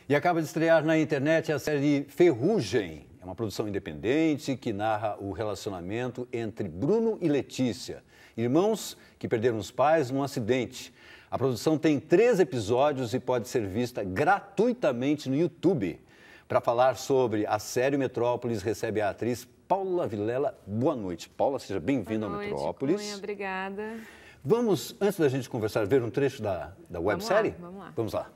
E acaba de estrear na internet a série Ferrugem. É uma produção independente que narra o relacionamento entre Bruno e Letícia, irmãos que perderam os pais num acidente. A produção tem 3 episódios e pode ser vista gratuitamente no YouTube. Para falar sobre a série, Metrópolis recebe a atriz Paula Vilela. Boa noite. Paula, seja bem-vinda ao Metrópolis. Cunha, obrigada. Vamos, antes da gente conversar, ver um trecho da websérie? Vamos lá. Vamos lá.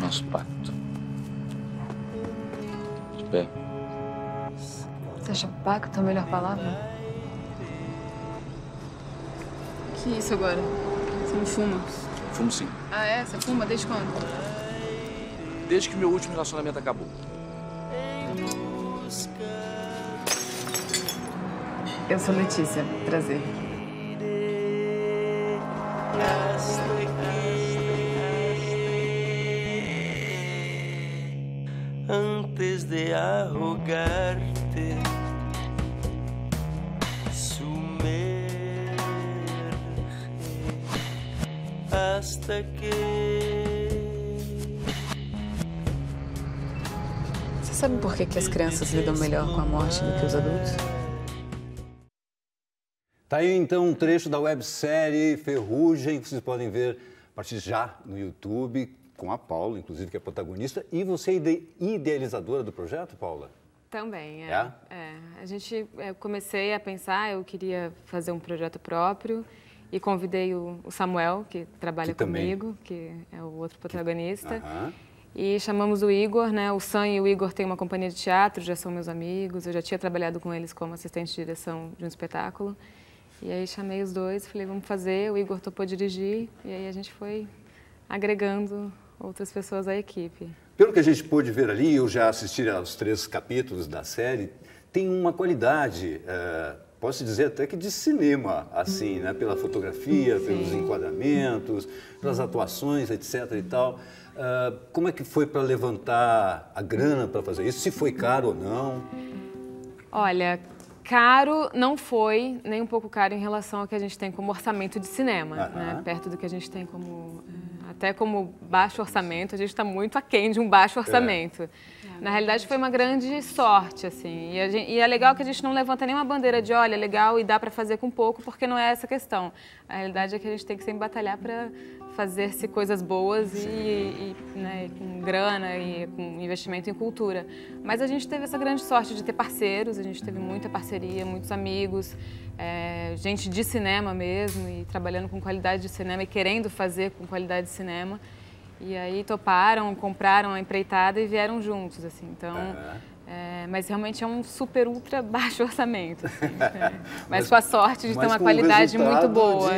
Nosso pacto. De pé. Você acha pacto a melhor palavra? Que isso agora? Você não fuma? Fumo sim. Ah, é? Você fuma desde quando? Desde que meu último relacionamento acabou. Eu sou Letícia. Prazer. Antes de arrogarte, sumerge hasta que... Você sabe por que as crianças lidam melhor com a morte do que os adultos? Tá aí então um trecho da websérie Ferrugem, que vocês podem ver a partir de já no YouTube, com a Paula, inclusive, que é protagonista. E você é idealizadora do projeto, Paula? Também, É? Eu comecei a pensar, eu queria fazer um projeto próprio e convidei o Samuel, que trabalha comigo, que é o outro protagonista. E chamamos o Igor, né? O Sam e o Igor têm uma companhia de teatro, já são meus amigos. Eu já tinha trabalhado com eles como assistente de direção de um espetáculo. E aí chamei os dois e falei, vamos fazer. O Igor topou dirigir e aí a gente foi agregando outras pessoas à equipe. Pelo que a gente pôde ver ali, eu já assisti aos 3 capítulos da série, tem uma qualidade, posso dizer até que de cinema, assim, né? Pela fotografia, pelos enquadramentos, pelas atuações, etc. e tal. Como é que foi para levantar a grana para fazer isso? Se foi caro ou não? Olha, caro não foi, nem um pouco caro em relação ao que a gente tem como orçamento de cinema, né? Perto do que a gente tem como... Até como baixo orçamento, a gente está muito aquém de um baixo orçamento. Na realidade, foi uma grande sorte, assim. E é legal que a gente não levanta nenhuma bandeira de, olha, legal e dá para fazer com pouco, porque não é essa a questão. A realidade é que a gente tem que sempre batalhar para fazer-se coisas boas né, com grana e com investimento em cultura. Mas a gente teve essa grande sorte de ter parceiros, a gente teve muita parceria, muitos amigos, gente de cinema mesmo, e trabalhando com qualidade de cinema e querendo fazer com qualidade de cinema. E aí toparam, compraram a empreitada e vieram juntos, assim. Então, mas realmente é um super, ultra baixo orçamento, assim, mas com a sorte de ter uma qualidade muito boa.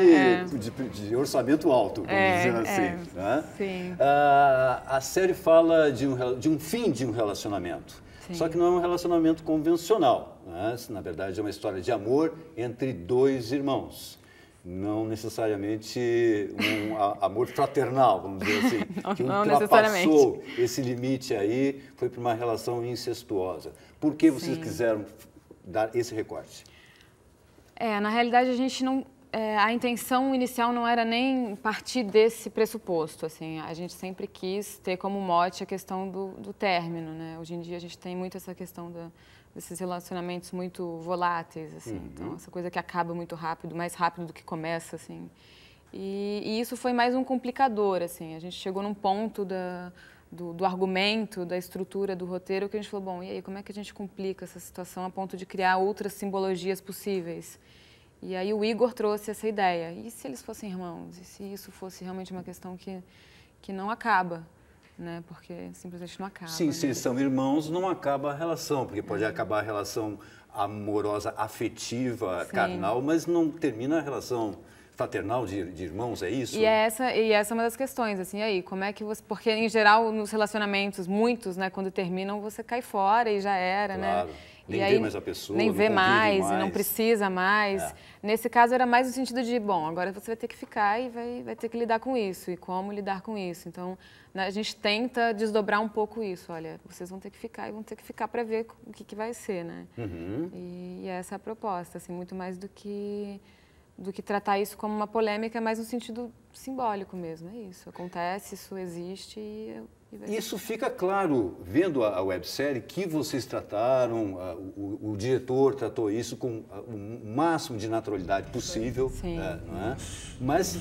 De orçamento alto, vamos dizer assim. Né? Sim. A série fala de um fim de um relacionamento. Sim. Só que não é um relacionamento convencional. Né? Na verdade, é uma história de amor entre 2 irmãos. Não necessariamente um amor fraternal, vamos dizer assim, que ultrapassou esse limite aí, foi para uma relação incestuosa. Por que vocês quiseram dar esse recorte? Na realidade, a gente não... a intenção inicial não era nem partir desse pressuposto, assim. A gente sempre quis ter como mote a questão do término, né? Hoje em dia a gente tem muito essa questão desses relacionamentos muito voláteis, assim. Então, essa coisa que acaba muito rápido, mais rápido do que começa, assim. E isso foi mais um complicador, assim. A gente chegou num ponto do argumento, da estrutura do roteiro, que a gente falou, bom, e aí, como é que a gente complica essa situação a ponto de criar outras simbologias possíveis? E aí o Igor trouxe essa ideia. E se eles fossem irmãos? E se isso fosse realmente uma questão que não acaba? Né? Porque simplesmente não acaba. Sim, se eles são irmãos, não acaba a relação, porque pode acabar a relação amorosa, afetiva, carnal, mas não termina a relação fraternal de irmãos, é isso? E essa é uma das questões, assim, aí, como é que você... Porque, em geral, nos relacionamentos, muitos, né, quando terminam, você cai fora e já era, claro. Né? Nem vê mais a pessoa, nem vê mais, e não precisa mais. É. Nesse caso, era mais no sentido de, bom, agora você vai ter que ficar e vai ter que lidar com isso, e como lidar com isso. Então, a gente tenta desdobrar um pouco isso. Olha, vocês vão ter que ficar e vão ter que ficar para ver o que vai ser, né? E essa é a proposta, assim, muito mais do que do que tratar isso como uma polêmica, mas no sentido simbólico mesmo. É isso, acontece, isso existe e isso fica claro, vendo a websérie, que vocês trataram, o diretor tratou isso com o máximo de naturalidade possível, não é? Mas,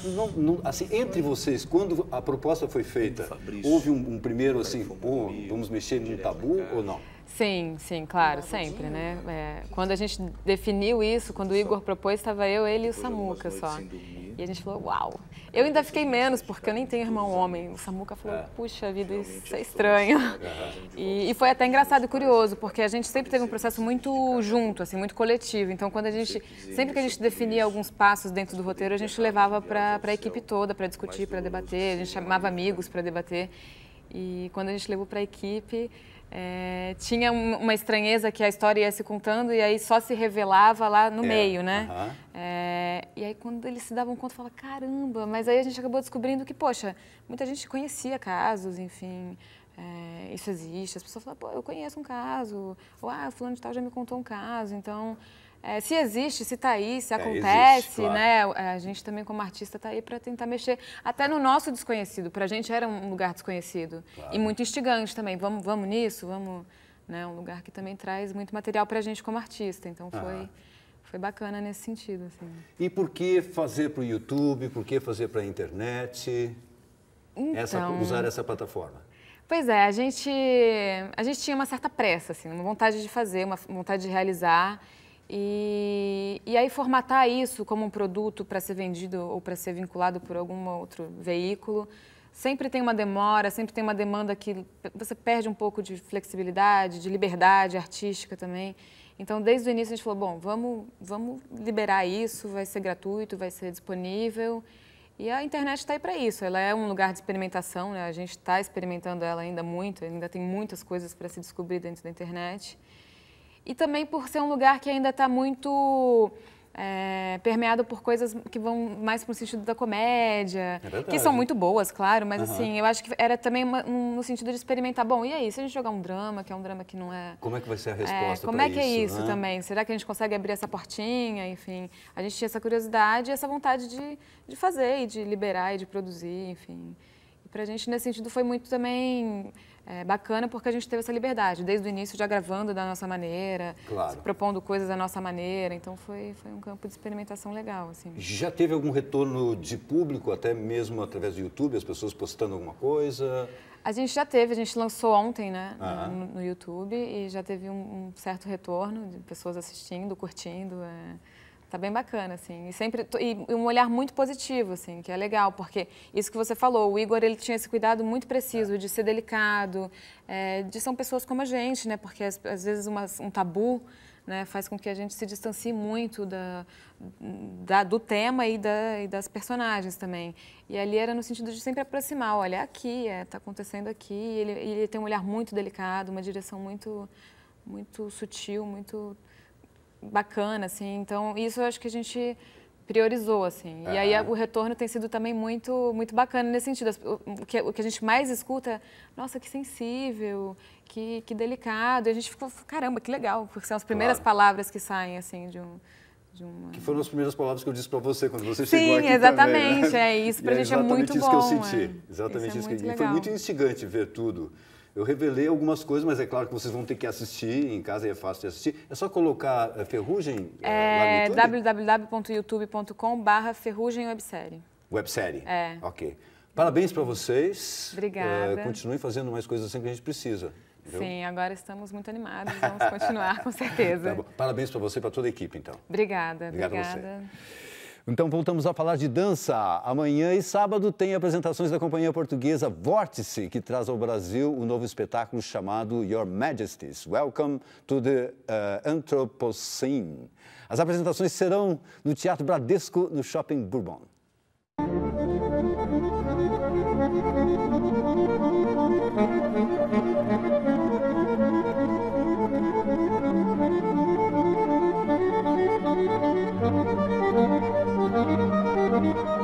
assim, entre vocês, quando a proposta foi feita, houve um primeiro, assim, pô, vamos mexer num tabu ou não? Sim, claro, sempre, né? Quando a gente definiu isso, quando o Igor propôs, estava eu, ele e o Samuca só. E a gente falou, uau! Eu ainda fiquei menos, porque eu nem tenho irmão homem. O Samuca falou, puxa vida, isso é estranho. E foi até engraçado e curioso, porque a gente sempre teve um processo muito junto, assim, muito coletivo. Então, sempre que a gente definia alguns passos dentro do roteiro, a gente levava para a equipe toda para discutir, para debater, a gente chamava amigos para debater. E quando a gente levou para a equipe, tinha uma estranheza que a história ia se contando e aí só se revelava lá no meio, né? E aí quando eles se davam conta, falavam, caramba, mas aí a gente acabou descobrindo que, poxa, muita gente conhecia casos, enfim, isso existe. As pessoas falam, pô, eu conheço um caso, ou fulano de tal já me contou um caso, então... se existe, se está aí, se acontece, existe, claro. Né? A gente também como artista está aí para tentar mexer até no nosso desconhecido. Para a gente era um lugar desconhecido, claro. E muito instigante também. Vamos nisso, vamos, né? Um lugar que também traz muito material para a gente como artista. Então foi bacana nesse sentido. Assim. E por que fazer para o YouTube? Por que fazer para a internet? Então, usar essa plataforma? Pois é, a gente tinha uma certa pressa, assim, uma vontade de fazer, uma vontade de realizar. E aí formatar isso como um produto para ser vendido ou para ser vinculado por algum outro veículo, sempre tem uma demora, sempre tem uma demanda que você perde um pouco de flexibilidade, de liberdade artística também. Então, desde o início a gente falou, bom, vamos liberar isso, vai ser gratuito, vai ser disponível. E a internet está aí para isso, ela é um lugar de experimentação, né? A gente está experimentando ela ainda muito, ainda tem muitas coisas para se descobrir dentro da internet. E também por ser um lugar que ainda está muito permeado por coisas que vão mais para o sentido da comédia, que são muito boas, claro, mas assim, eu acho que era também no sentido de experimentar, bom, e aí, se a gente jogar um drama, que é um drama que não é... Como é que vai ser a resposta como para é que é isso, né? também? Será que a gente consegue abrir essa portinha? Enfim, a gente tinha essa curiosidade e essa vontade de fazer e de liberar e de produzir, enfim. E para a gente, nesse sentido, foi muito também... bacana porque a gente teve essa liberdade, desde o início já gravando da nossa maneira, claro. Propondo coisas da nossa maneira, então foi um campo de experimentação legal. Assim. Já teve algum retorno de público, até mesmo através do YouTube, as pessoas postando alguma coisa? A gente já teve, a gente lançou ontem, né, no YouTube e já teve um certo retorno de pessoas assistindo, curtindo, tá bem bacana, assim, e um olhar muito positivo, assim, que é legal, porque isso que você falou, o Igor, ele tinha esse cuidado muito preciso de ser delicado, de são pessoas como a gente, né, porque às vezes um tabu, né, faz com que a gente se distancie muito do tema e das personagens também. E ali era no sentido de sempre aproximar, olha, aqui, tá acontecendo aqui, ele tem um olhar muito delicado, uma direção muito, muito sutil, muito... bacana, assim, então isso eu acho que a gente priorizou, assim, e aí o retorno tem sido também muito, muito bacana nesse sentido, o que a gente mais escuta é, nossa, que sensível, que delicado, e a gente ficou, caramba, que legal, porque são as primeiras palavras que saem, assim, de uma... Que foram as primeiras palavras que eu disse para você quando você chegou aqui. Sim, exatamente, também, né? Isso pra gente é muito bom. Exatamente isso que eu senti, exatamente isso que eu senti. E foi muito instigante ver tudo. Eu revelei algumas coisas, mas é claro que vocês vão ter que assistir, em casa é fácil de assistir. É só colocar Ferrugem lá no YouTube? www.youtube.com/ferrugemwebsérie. Websérie? Ok. Parabéns para vocês. Obrigada. Continuem fazendo mais coisas assim que a gente precisa. Entendeu? Sim, agora estamos muito animados, vamos continuar, com certeza. Tá bom. Parabéns para você e para toda a equipe, então. Obrigada. Obrigado a você. Então, voltamos a falar de dança. Amanhã e sábado tem apresentações da companhia portuguesa Vórtice, que traz ao Brasil um novo espetáculo chamado Your Majesties. Welcome to the Anthropocene. As apresentações serão no Teatro Bradesco, no Shopping Bourbon. Thank you.